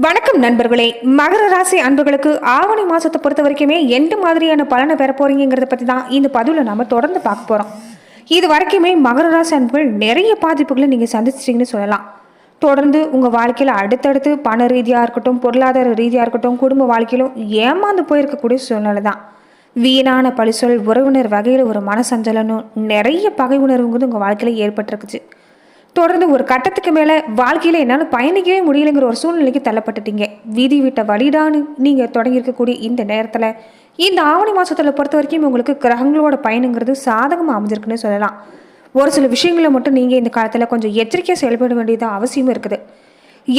வணக்கம் நண்பர்களே. மகர ராசி அன்பர்களுக்கு ஆவணி மாசத்தை பொறுத்த வரைக்குமே எந்த மாதிரியான பலனை பெற போறீங்கிறத பத்தி தான் இந்த பதிவுல நாம தொடர்ந்து பார்க்க போறோம். இது வரைக்குமே மகர ராசி அன்பர்கள் நிறைய பாதிப்புகளை நீங்க சந்திச்சிட்டீங்கன்னு சொல்லலாம். தொடர்ந்து உங்க வாழ்க்கையில அடுத்தடுத்து பண ரீதியா இருக்கட்டும், பொருளாதார ரீதியா இருக்கட்டும், குடும்ப வாழ்க்கையிலும் ஏமாந்து போயிருக்கக்கூடிய சூழ்நிலை தான். வீணான பழிசொல், உறவினர் வகையில் ஒரு மனசஞ்சலனும் நிறைய பகை உணர்வுங்கிறது உங்க வாழ்க்கையில ஏற்பட்டிருக்குச்சு. தொடர்ந்து ஒரு கட்டத்துக்கு மேலே வாழ்க்கையில் என்னால் பயணிக்கவே முடியலைங்கிற ஒரு சூழ்நிலைக்கு தள்ளப்பட்டுட்டீங்க. வீதி விட்ட வழிடான்னு நீங்கள் தொடங்கியிருக்கக்கூடிய இந்த நேரத்தில் இந்த ஆவணி மாதத்தில் பொறுத்த வரைக்கும் உங்களுக்கு கிரகங்களோட பயணங்கிறது சாதகமாக அமைஞ்சிருக்குன்னு சொல்லலாம். ஒரு சில விஷயங்களை மட்டும் நீங்கள் இந்த காலத்தில் கொஞ்சம் எச்சரிக்கையாக செயல்பட வேண்டியது அவசியமும் இருக்குது.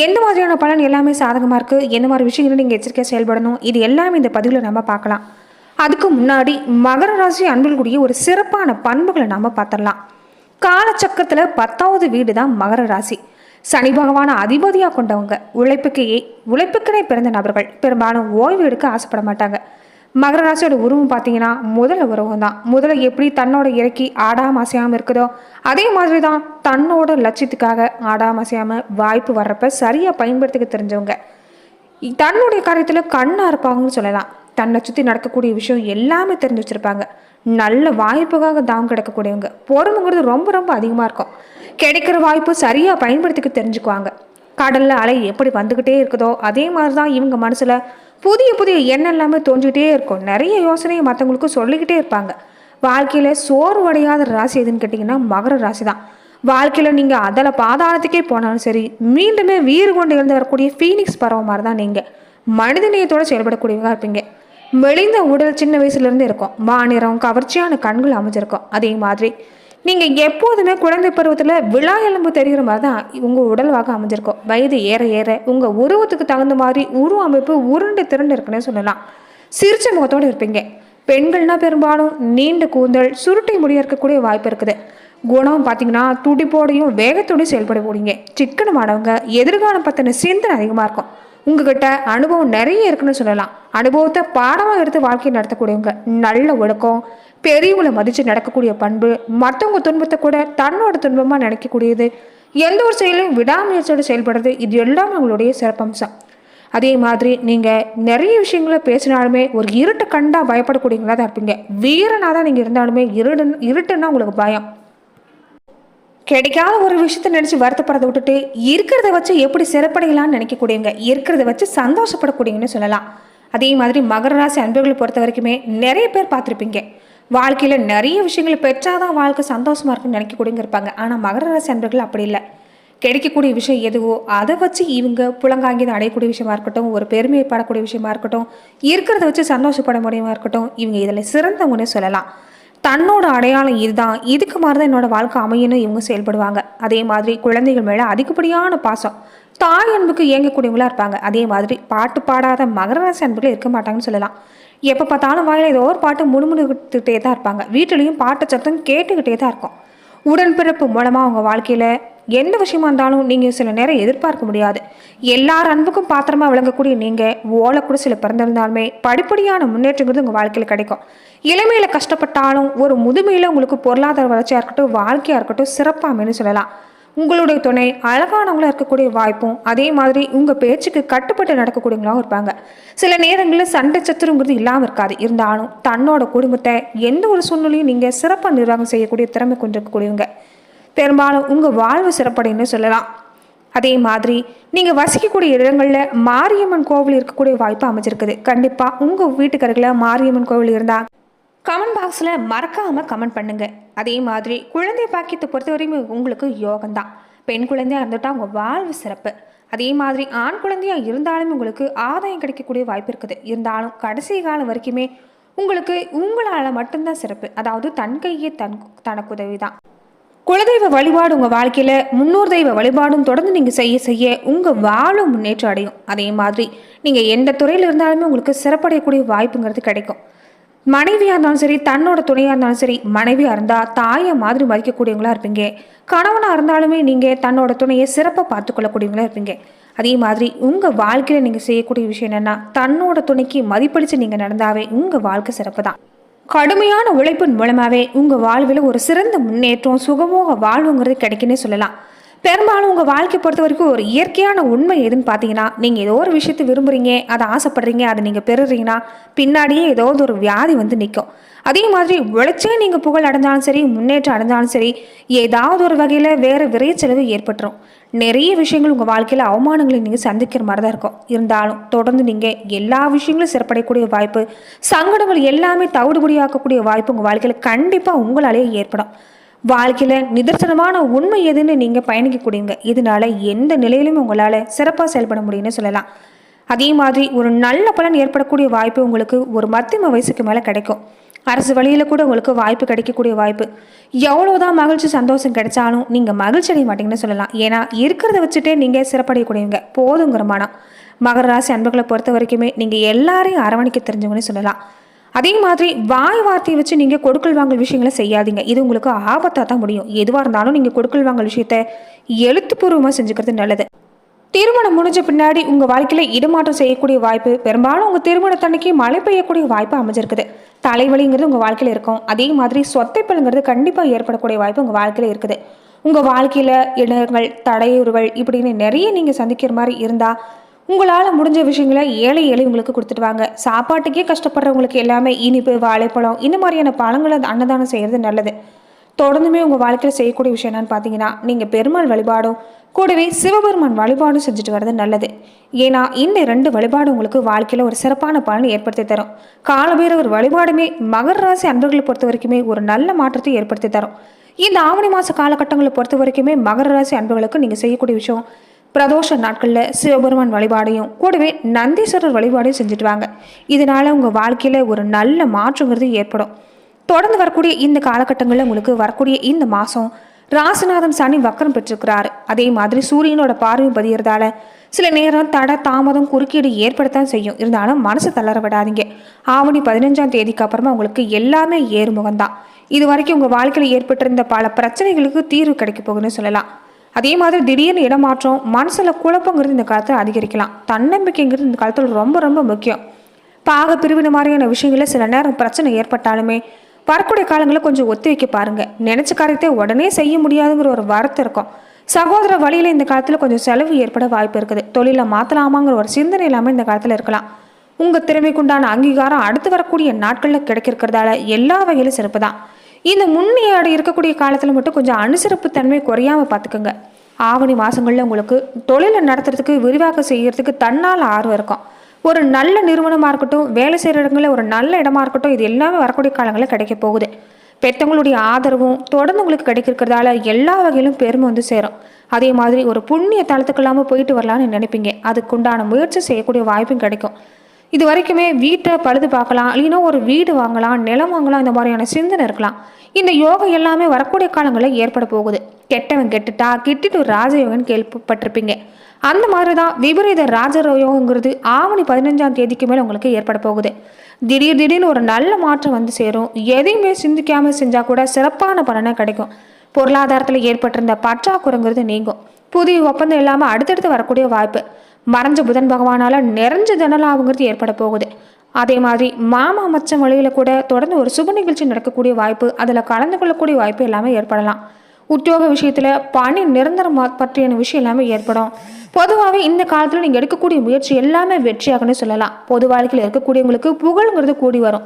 எந்த மாதிரியான பலன் எல்லாமே சாதகமாக இருக்குது, எந்த மாதிரி விஷயங்களும் நீங்கள் எச்சரிக்கையாக செயல்படணும், இது எல்லாமே இந்த பதிவில் நம்ம பார்க்கலாம். அதுக்கு முன்னாடி மகர ராசி அன்பர்களுடைய ஒரு சிறப்பான பண்புகளை நம்ம பார்த்துடலாம். காலச்சக்கரத்தில் 10வது வீடு தான் மகர ராசி. சனி பகவான அதிபதியாக கொண்டவங்க. உழைப்புக்குனே பிறந்த நபர்கள் பெரும்பாலும் ஓய்வு எடுக்க ஆசைப்பட மாட்டாங்க. மகர ராசியோட உருவம் பார்த்தீங்கன்னா முதல்ல உருவம் தான். முதல்ல எப்படி தன்னோட இறக்கி ஆடாம அசையாமல் இருக்குதோ அதே மாதிரி தான் தன்னோட லட்சியத்துக்காக ஆடாம அசையாமல் வாய்ப்பு வர்றப்ப சரியாக பயன்படுத்திக்க தெரிஞ்சவங்க. தன்னுடைய காரியத்தில் கண்ணாக இருப்பாங்கன்னு சொல்லலாம். தன்னை சுற்றி நடக்கக்கூடிய விஷயம் எல்லாமே தெரிஞ்சு வச்சுருப்பாங்க. நல்ல வாய்ப்புக்காக தாம் கிடைக்கக்கூடியவங்க. பொறுமைங்கிறது ரொம்ப ரொம்ப அதிகமாக இருக்கும். கிடைக்கிற வாய்ப்பு சரியாக பயன்படுத்திக்க தெரிஞ்சுக்குவாங்க. கடலில் அலை எப்படி வந்துக்கிட்டே இருக்குதோ அதே மாதிரி தான் இவங்க மனசில் புதிய புதிய எண்ணம் எல்லாமே தோன்றிக்கிட்டே இருக்கும். நிறைய யோசனையை மற்றவங்களுக்கு சொல்லிக்கிட்டே இருப்பாங்க. வாழ்க்கையில் சோர்வடையாத ராசி எதுன்னு கேட்டிங்கன்னா மகர ராசி தான். வாழ்க்கையில் நீங்கள் அதில் பாதாளத்துக்கே போனாலும் சரி, மீண்டுமே வீறு கொண்டு இருந்து வரக்கூடிய ஃபீனிக்ஸ் பறவை மாதிரி தான் நீங்கள் மனிதநேயத்தோடு செயல்படக்கூடியவங்க இருப்பீங்க. மெலிந்த உடல் சின்ன வயசுலேருந்து இருக்கும். மாநிறம், கவர்ச்சியான கண்கள் அமைஞ்சிருக்கும். அதே மாதிரி நீங்கள் எப்போதுமே குழந்தை பருவத்தில் விழா எலும்பு தெரிகிற மாதிரி தான் உங்கள் உடல்வாக அமைஞ்சிருக்கும். வயது ஏற ஏற உங்கள் உருவத்துக்கு தகுந்த மாதிரி உருவ அமைப்பு உருண்டு திரண்டு இருக்குன்னு சொல்லலாம். சிரிச்ச முகத்தோடு இருப்பீங்க. பெண்கள்னா பெரும்பாலும் நீண்ட கூந்தல், சுருட்டை முடிய இருக்கக்கூடிய வாய்ப்பு இருக்குது. குணம் பார்த்தீங்கன்னா துடிப்போடையும் வேகத்தோடையும் செயல்பட போறீங்க. சிக்கனமானவங்க. எதிர்காலம் பற்றின சிந்தனை அதிகமாக இருக்கும். உங்ககிட்ட அனுபவம் நிறைய இருக்குன்னு சொல்லலாம். அனுபவத்தை பாடமாக எடுத்து வாழ்க்கையை நடத்தக்கூடியவங்க. நல்ல ஒழுக்கம், பெரியவங்களை மதித்து நடக்கக்கூடிய பண்பு, மற்றவங்க துன்பத்தை கூட தன்னோட துன்பமாக நினைக்கக்கூடியது, எந்த ஒரு செயலையும் விடாமுயற்சியோடு செயல்படுறது, இது எல்லாமே உங்களுடைய சிறப்பம்சம். அதே மாதிரி நீங்கள் நிறைய விஷயங்களை பேசினாலுமே ஒரு இருட்டை கண்டா பயப்படக்கூடியவங்களா தான் இருப்பீங்க. வீரனாக தான் நீங்கள் இருந்தாலுமே இருட்டுன்னா உங்களுக்கு பயம். கிடைக்காத ஒரு விஷயத்த நினச்சி வருத்தப்படுறதை விட்டுட்டு இருக்கிறத வச்சு எப்படி சிறப்படையலான்னு நினைக்கக்கூடியவங்க, இருக்கிறத வச்சு சந்தோஷப்படக்கூடியவங்கன்னு சொல்லலாம். அதே மாதிரி மகர ராசி அன்பர்களை பொறுத்த வரைக்குமே நிறைய பேர் பார்த்துருப்பீங்க. வாழ்க்கையில் நிறைய விஷயங்களை பெற்றாதான் வாழ்க்கை சந்தோஷமாக இருக்குன்னு நினைக்கக்கூடியவங்க இருப்பாங்க. ஆனால் மகர ராசி அன்பர்கள் அப்படி இல்லை. கிடைக்கக்கூடிய விஷயம் எதுவோ அதை வச்சு இவங்க புலங்காங்கியதை அடையக்கூடிய விஷயமா இருக்கட்டும், ஒரு பெருமையை படக்கூடிய விஷயமா இருக்கட்டும், இருக்கிறத வச்சு சந்தோஷப்பட முடியுமா இருக்கட்டும், இவங்க இதில் சிறந்தவங்கன்னு சொல்லலாம். தன்னோட அடையாளம் இதுதான், இதுக்கு மாதிரி தான் என்னோட வாழ்க்கை அமையணும் இவங்க செயல்படுவாங்க. அதே மாதிரி குழந்தைகள் மேலே அதிகப்படியான பாசம், தாய் அன்புக்கு இயங்கக்கூடியவங்களா இருப்பாங்க. அதே மாதிரி பாட்டு பாடாத மகர ராசி அன்புகள் இருக்க மாட்டாங்கன்னு சொல்லலாம். எப்போ பார்த்தாலும் வாயில ஏதோ ஒரு பாட்டு முணுமுணுக்கிட்டே தான் இருப்பாங்க. வீட்டிலையும் பாட்டு சத்தம் கேட்டுக்கிட்டே தான் இருக்கும். உடன்பிறப்பு மூலமாக அவங்க வாழ்க்கையில் எந்த விஷயமா இருந்தாலும் நீங்கள் சில நேரம் எதிர்பார்க்க முடியாது. எல்லார் அன்புக்கும் பாத்திரமா விளங்கக்கூடிய நீங்கள் ஓலை கூட சில பிறந்திருந்தாலுமே படிப்படியான முன்னேற்றங்கிறது உங்கள் வாழ்க்கையில் கிடைக்கும். இளமையில் கஷ்டப்பட்டாலும் ஒரு முதுமையில் உங்களுக்கு பொருளாதார வளர்ச்சியாக இருக்கட்டும், வாழ்க்கையாக இருக்கட்டும் சிறப்பாகனு சொல்லலாம். உங்களுடைய துணை அழகானவங்களாக இருக்கக்கூடிய வாய்ப்பும், அதே மாதிரி உங்கள் பேச்சுக்கு கட்டுப்பட்டு நடக்கக்கூடியவங்களாகவும் இருப்பாங்க. சில நேரங்களில் சண்டை சத்துருங்கிறது இல்லாமல் இருக்காது. இருந்தாலும் தன்னோட குடும்பத்தை எந்த ஒரு சூழ்நிலையும் நீங்கள் சிறப்பாக நிர்வாகம் செய்யக்கூடிய திறமை கொண்டிருக்கக்கூடியவங்க. பெரும்பாலும் உங்கள் வாழ்வு சிறப்படைன்னு சொல்லலாம். அதே மாதிரி நீங்கள் வசிக்கக்கூடிய இடங்களில் மாரியம்மன் கோவில் இருக்கக்கூடிய வாய்ப்பு அமைச்சிருக்குது. கண்டிப்பாக உங்கள் வீட்டுக்கருகில் மாரியம்மன் கோவில் இருந்தால் கமெண்ட் பாக்ஸில் மறக்காமல் கமெண்ட் பண்ணுங்கள். அதே மாதிரி குழந்தை பாக்கியத்தை பொறுத்தவரையும் உங்களுக்கு யோகம்தான். பெண் குழந்தையாக இருந்துட்டால் உங்கள் வாழ்வு சிறப்பு. அதே மாதிரி ஆண் குழந்தையாக இருந்தாலும் உங்களுக்கு ஆதாயம் கிடைக்கக்கூடிய வாய்ப்பு இருக்குது. இருந்தாலும் கடைசி காலம் வரைக்குமே உங்களுக்கு உங்களால் மட்டும்தான் சிறப்பு. அதாவது தன் கையே தனக்கு உதவி தான். குலதெய்வ வழிபாடு உங்கள் வாழ்க்கையில் முன்னோர் தெய்வ வழிபாடும் தொடர்ந்து நீங்கள் செய்ய செய்ய உங்கள் வாழும் முன்னேற்றம் அடையும். அதே மாதிரி நீங்கள் எந்த துறையில் இருந்தாலுமே உங்களுக்கு சிறப்படையக்கூடிய வாய்ப்புங்கிறது கிடைக்கும். மனைவியாக இருந்தாலும் சரி, தன்னோட துணையாக இருந்தாலும் சரி, மனைவியாக இருந்தால் தாயை மாதிரி மதிக்கக்கூடியவங்களா இருப்பீங்க. கணவனாக இருந்தாலுமே நீங்கள் தன்னோட துணையை சிறப்பாக பார்த்துக்கொள்ளக்கூடியவங்களா இருப்பீங்க. அதே மாதிரி உங்கள் வாழ்க்கையில் நீங்கள் செய்யக்கூடிய விஷயம் என்னென்னா, தன்னோட துணைக்கு மதிப்பளித்து நீங்கள் நடந்தாவே உங்கள் வாழ்க்கை சிறப்பு தான். கடுமையான உழைப்பின் மூலமாகவே உங்கள் வாழ்வில் ஒரு சிறந்த முன்னேற்றம், சுகமோக வாழ்வுங்கிறது கிடைக்குன்னே சொல்லலாம். பெரும்பாலும் உங்கள் வாழ்க்கை பொறுத்த வரைக்கும் ஒரு இயற்கையான உண்மை எதுன்னு பார்த்தீங்கன்னா, நீங்கள் ஏதோ ஒரு விஷயத்தை விரும்புகிறீங்க, அதை ஆசைப்படுறீங்க, அதை நீங்கள் பெறுறீங்கன்னா பின்னாடியே ஏதாவது ஒரு வியாதி வந்து நிற்கும். அதே மாதிரி உழைச்சே நீங்கள் புகழ் அடைஞ்சாலும் சரி, முன்னேற்றம் அடைஞ்சாலும் சரி, ஏதாவது ஒரு வகையில் வேறு விரைச்செலவு ஏற்பட்டுரும். நிறைய விஷயங்கள் உங்கள் வாழ்க்கையில் அவமானங்களை நீங்கள் சந்திக்கிற மாதிரி தான் இருக்கும். இருந்தாலும் தொடர்ந்து நீங்கள் எல்லா விஷயங்களும் சிறப்படையக்கூடிய வாய்ப்பு, சங்கடங்கள் எல்லாமே தவிடுபடியாக்கக்கூடிய வாய்ப்பு உங்கள் வாழ்க்கையில் கண்டிப்பாக உங்களாலேயே ஏற்படும். வாழ்க்கையில் நிதர்சனமான உண்மை எதுன்னு நீங்கள் பயணிக்கக்கூடியவங்க. இதனால எந்த நிலையிலுமே உங்களால் சிறப்பாக செயல்பட முடியும்னு சொல்லலாம். அதே மாதிரி ஒரு நல்ல பலன் ஏற்படக்கூடிய வாய்ப்பு உங்களுக்கு ஒரு மத்தியம வயசுக்கு மேலே கிடைக்கும். அரசு வழியில் கூட உங்களுக்கு வாய்ப்பு கிடைக்கக்கூடிய வாய்ப்பு. எவ்வளோதான் மகிழ்ச்சி சந்தோஷம் கிடைச்சாலும் நீங்கள் மகிழ்ச்சி அடைய மாட்டீங்கன்னு சொல்லலாம். ஏன்னா இருக்கிறத வச்சுட்டே நீங்கள் சிறப்படையக்கூடியவங்க, போதுங்கிற மனம். மகர ராசி அன்பர்களை பொறுத்த வரைக்குமே நீங்கள் எல்லாரையும் அரவணைக்க தெரிஞ்சவங்கன்னு சொல்லலாம். அதே மாதிரி வாய் வார்த்தையை வச்சு நீங்கள் கொடுக்கல் வாங்கல் விஷயங்களை செய்யாதீங்க. இது உங்களுக்கு ஆபத்தாக தான் முடியும். எதுவாக இருந்தாலும் நீங்கள் கொடுக்கல் வாங்கல் விஷயத்த எழுத்துப்பூர்வமாக செஞ்சுக்கிறது நல்லது. திருமணம் முடிஞ்ச பின்னாடி உங்கள் வாழ்க்கையில் இடமாற்றம் செய்யக்கூடிய வாய்ப்பு, பெரும்பாலும் உங்கள் திருமணத்தன்னைக்கு மழை பெய்யக்கூடிய வாய்ப்பு அமைஞ்சிருக்குது. தலைவலிங்கிறது உங்கள் வாழ்க்கையில் இருக்கும். அதே மாதிரி சொத்தைப்பல்ங்கிறது கண்டிப்பாக ஏற்படக்கூடிய வாய்ப்பு உங்கள் வாழ்க்கையில் இருக்குது. உங்கள் வாழ்க்கையில் இடங்கள், தடையுறுகள் இப்படின்னு நிறைய நீங்கள் சந்திக்கிற மாதிரி இருந்தால் உங்களால் முடிஞ்ச விஷயங்களை ஏழை உங்களுக்கு கொடுத்துட்டு சாப்பாட்டுக்கே கஷ்டப்படுறவங்களுக்கு எல்லாமே இனிப்பு, வாழைப்பழம் இந்த மாதிரியான பழங்களை அன்னதானம் செய்கிறது நல்லது. தொடர்ந்துமே உங்கள் வாழ்க்கையில் செய்யக்கூடிய விஷயம் என்னன்னு பார்த்தீங்கன்னா, நீங்கள் பெருமாள் வழிபாடும் கூடவே சிவபெருமான் வழிபாடும் செஞ்சுட்டு வர்றது நல்லது. ஏன்னா இந்த 2 வழிபாடு உங்களுக்கு வாழ்க்கையில் ஒரு சிறப்பான பலனை ஏற்படுத்தி தரும். காலபைரவர் வழிபாடுமே மகர ராசி அன்பர்களை பொறுத்த வரைக்குமே ஒரு நல்ல மாற்றத்தை ஏற்படுத்தி தரும். இந்த ஆவணி மாத காலகட்டங்களை பொறுத்த வரைக்குமே மகர ராசி அன்பர்களுக்கு நீங்கள் செய்யக்கூடிய விஷயம், பிரதோஷ நாட்களில் சிவபெருமான் வழிபாடையும் கூடவே நந்தீஸ்வரர் வழிபாடையும் செஞ்சுட்டு வாங்க. இதனால் உங்கள் வாழ்க்கையில் ஒரு நல்ல மாற்றங்கிறது ஏற்படும். தொடர்ந்து வரக்கூடிய இந்த காலகட்டங்களில் உங்களுக்கு வரக்கூடிய இந்த மாதம் ராசிநாதன் சனி வக்கரம் பெற்றிருக்கிறாரு. அதே மாதிரி சூரியனோட பார்வையும் பதியறதால சில நேரம் தடை தாமதம் குறுக்கீடு ஏற்படத்தான் செய்யும். இருந்தாலும் மனசு தளர விடாதீங்க. ஆவணி 15ஆம் தேதிக்கு அப்புறமா உங்களுக்கு எல்லாமே ஏறுமுகம்தான். இது வரைக்கும் உங்கள் வாழ்க்கையில் ஏற்பட்டிருந்த பல பிரச்சனைகளுக்கு தீர்வு கிடைக்க போகுதுன்னு சொல்லலாம். அதே மாதிரி திடீர்னு இடமாற்றம், மனசில் குழப்பங்கிறது இந்த காலத்தில் அதிகரிக்கலாம். தன்னம்பிக்கைங்கிறது இந்த காலத்தில் ரொம்ப ரொம்ப முக்கியம். பாக பிரிவின மாதிரியான விஷயங்களில் சில நேரம் பிரச்சனை ஏற்பட்டாலுமே வரக்கூடிய காலங்களில் கொஞ்சம் ஒத்தி வைக்க பாருங்க. நினைச்ச காரியத்தை உடனே செய்ய முடியாதுங்கிற ஒரு வருத்தம் இருக்கும். சகோதர வழியில் இந்த காலத்தில் கொஞ்சம் செலவு ஏற்பட வாய்ப்பு இருக்குது. தொழிலை மாற்றலாமாங்கிற ஒரு சிந்தனை இல்லாமல் இந்த காலத்தில் இருக்கலாம். உங்கள் திறமைக்குண்டான அங்கீகாரம் அடுத்து வரக்கூடிய நாட்களில் கிடைக்கிறதால எல்லா வகையிலும் சிறப்பு தான். இந்த முன்னியாடு இருக்கக்கூடிய காலத்தில் மட்டும் கொஞ்சம் அனுசரிப்பு தன்மை குறையாமல் பார்த்துக்கோங்க. ஆவணி மாதங்களில் உங்களுக்கு தொழிலை நடத்துறதுக்கு விரிவாக்கம் செய்கிறதுக்கு தன்னால் ஆர்வம் இருக்கும். ஒரு நல்ல நிறுவனமாக இருக்கட்டும், வேலை செய்கிற இடங்களில் ஒரு நல்ல இடமா இருக்கட்டும், இது எல்லாமே வரக்கூடிய காலங்களில் கிடைக்க போகுது. பெற்றவங்களுடைய ஆதரவும் தொடர்ந்து உங்களுக்கு கிடைக்கிறதால எல்லா வகையிலும் பெருமை வந்து சேரும். அதே மாதிரி ஒரு புண்ணிய தளத்துக்கு இல்லாமல் போயிட்டு வரலான்னு நினைப்பீங்க. அதுக்குண்டான முயற்சி செய்யக்கூடிய வாய்ப்பும் கிடைக்கும். இது வரைக்குமே வீட்டை பழுது பார்க்கலாம், இல்லைன்னா ஒரு வீடு வாங்கலாம், நிலம் வாங்கலாம், இந்த மாதிரியான சிந்தனை இருக்கலாம். இந்த யோகம் எல்லாமே வரக்கூடிய காலங்களில் ஏற்பட போகுது. கெட்டவன் கெட்டுட்டா கிட்டிட்டு ஒரு ராஜயோகன்னு கேள்விப்பட்டிருப்பீங்க. அந்த மாதிரி தான் விபரீத ராஜயோகங்கிறது ஆவணி 15ஆம் தேதிக்கு மேலே உங்களுக்கு ஏற்பட போகுது. திடீர்னு ஒரு நல்ல மாற்றம் வந்து சேரும். எதையுமே சிந்திக்காமல் செஞ்சால் கூட சிறப்பான பலனை கிடைக்கும். பொருளாதாரத்தில் ஏற்பட்டிருந்த பற்றாக்குறைங்கிறது நீங்கும். புதிய ஒப்பந்தம் இல்லாமல் அடுத்தடுத்து வரக்கூடிய வாய்ப்பு. மறைஞ்ச புதன் பகவானால நிறைஞ்ச தனலாபங்கிறது ஏற்பட போகுது. அதே மாதிரி மாமா மச்சம் வழியில் கூட தொடர்ந்து ஒரு சுப நிகழ்ச்சி நடக்கக்கூடிய வாய்ப்பு, அதில் கலந்து கொள்ளக்கூடிய வாய்ப்பு எல்லாமே ஏற்படலாம். உத்தியோக விஷயத்தில் பணி நிரந்தரம் பற்றியான விஷயம் எல்லாமே ஏற்படும். பொதுவாகவே இந்த காலத்தில் நீங்கள் எடுக்கக்கூடிய முயற்சி எல்லாமே வெற்றியாகன்னு சொல்லலாம். பொது வாழ்க்கையில் இருக்கக்கூடியவங்களுக்கு புகழ்ங்கிறது கூடி வரும்.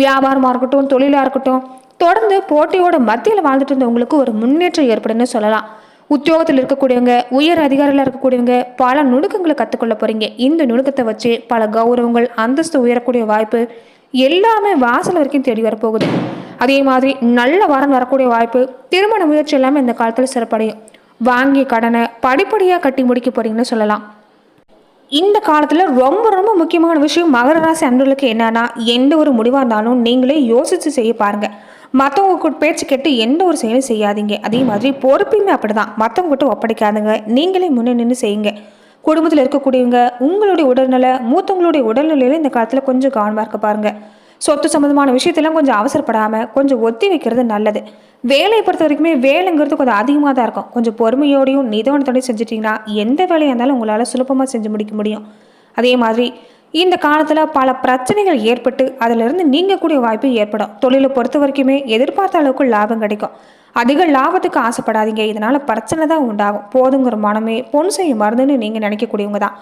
வியாபாரமாக இருக்கட்டும், தொழிலாக இருக்கட்டும், தொடர்ந்து போட்டியோட மத்தியில் வாழ்ந்துட்டு இருந்தவங்களுக்கு ஒரு முன்னேற்றம் ஏற்படுன்னு சொல்லலாம். உத்தியோகத்தில் இருக்கக்கூடியவங்க, உயர் அதிகாரியில் இருக்கக்கூடியவங்க பல நுணுக்கங்களை கற்றுக்கொள்ள போகிறீங்க. இந்த நுணுக்கத்தை வச்சு பல கௌரவங்கள், அந்தஸ்து உயரக்கூடிய வாய்ப்பு எல்லாமே வாசல் வரைக்கும் தேடி வரப்போகுது. அதே மாதிரி நல்ல வரன் வரக்கூடிய வாய்ப்பு, திருமண முயற்சி எல்லாமே இந்த காலத்தில் சிறப்படையும். வாங்கிய கடனை படிப்படியாக கட்டி முடிக்க போகிறீங்கன்னு சொல்லலாம். இந்த காலத்தில் ரொம்ப ரொம்ப முக்கியமான விஷயம் மகர ராசி அன்பர்களுக்கு என்னன்னா, எந்த ஒரு முடிவாக இருந்தாலும் நீங்களே யோசித்து செய்ய பாருங்கள். மற்றவங்க பேச்சு கேட்டு எந்த ஒரு செயலும் செய்யாதீங்க. அதே மாதிரி பொறுப்பையுமே அப்படிதான், மற்றவங்ககிட்ட ஒப்படைக்காதுங்க. நீங்களே முன்னே நின்று செய்யுங்க. குடும்பத்தில் இருக்கக்கூடியவங்க உங்களுடைய உடல்நிலை, மூத்தவங்களுடைய உடல்நிலையில இந்த காலத்தில் கொஞ்சம் கவனமாக இருக்க பாருங்கள். சொத்து சம்மந்தமான விஷயத்தெல்லாம் கொஞ்சம் அவசரப்படாமல் கொஞ்சம் ஒத்தி வைக்கிறது நல்லது. வேலையை பொறுத்த வரைக்குமே வேலைங்கிறது கொஞ்சம் அதிகமாக தான் இருக்கும். கொஞ்சம் பொறுமையோடையும் நிதானத்தோடையும் செஞ்சிட்டிங்கன்னா எந்த வேலையாக இருந்தாலும் உங்களால் சுலபமாக செஞ்சு முடிக்க முடியும். அதே மாதிரி இந்த காலத்தில் பல பிரச்சனைகள் ஏற்பட்டு அதிலிருந்து நீங்கக்கூடிய வாய்ப்பு ஏற்படும். தொழிலை பொறுத்த வரைக்குமே எதிர்பார்த்த அளவுக்கு லாபம் கிடைக்கும். அதிக லாபத்துக்கு ஆசைப்படாதீங்க. இதனால பிரச்சனை தான் உண்டாகும். போதுங்கிற மனமே பொன் செய்யும் மருந்துன்னு நீங்க நினைக்கக்கூடியவங்க தான்.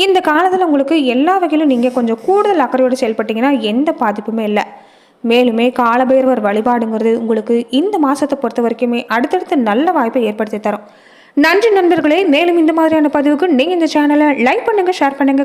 இந்த காலத்தில் உங்களுக்கு எல்லா வகையிலும் நீங்க கொஞ்சம் கூடுதல் அக்கறையோடு செயல்பட்டீங்கன்னா எந்த பாதிப்புமே இல்லை. மேலுமே காலபைரவர் வழிபாடுங்கிறது உங்களுக்கு இந்த மாசத்தை பொறுத்த வரைக்குமே அடுத்தடுத்த நல்ல வாய்ப்பை ஏற்படுத்தி தரும். நன்றி நண்பர்களே. மேலும் இந்த மாதிரியான பதிவுக்கு நீங்க இந்த சேனலை லைக் பண்ணுங்க, ஷேர் பண்ணுங்க.